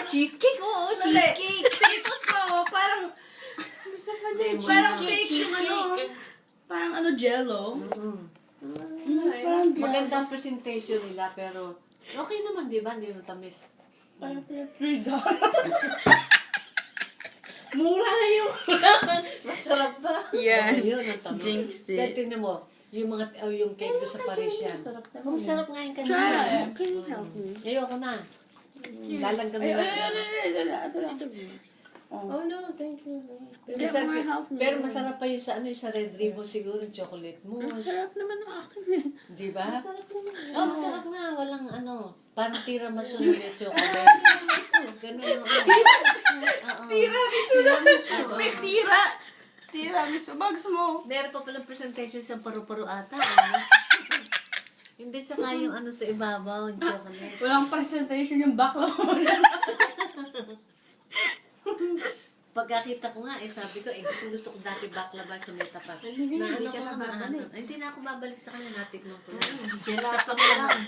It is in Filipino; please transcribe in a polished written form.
cheesecake, oo, cheesecake. Tikot ko, parang, parang fake yung ano, parang ano, jello. Parang Maganda ang presentation nila, pero okay naman, di ba? Hindi mo tamis. Parang $3. Mura na yung masarap ba? Yan. Oh, yun ang tamis. Jinx Dahil it. tingnan mo, yung mga yung cake doon sa Parisian. Masarap naman. Oh, sarap nga yung Try kanina. it. Can you help me? Ayoko na. Lalanggam Ay, nila. ito lang. Oh. Oh no, thank you. Get more help me. Pero masarap pa yung sa ano yung sa Red Ribbon siguro, chocolate mousse. Masarap naman ang akin eh. Di ba? Masarap naman. Oh, masarap nga. Walang ano, parang tiramisu na yung chocolate. Ganun yung ano. Oo. Tiramisu na. May tira. Tiramisu. Bags mo. Meron pa palang presentation sa paru-paro ata. Ano? Hindi, tsaka yung ano sa ibabaw, yung chocolate. Walang presentation yung baklava mo. Pagkakita ko nga, sabi ko, gusto ko dati baklava sa may tapat. Na ano ko, hindi na ako babalik sa kanya, natikman ko lang. Gelato lang.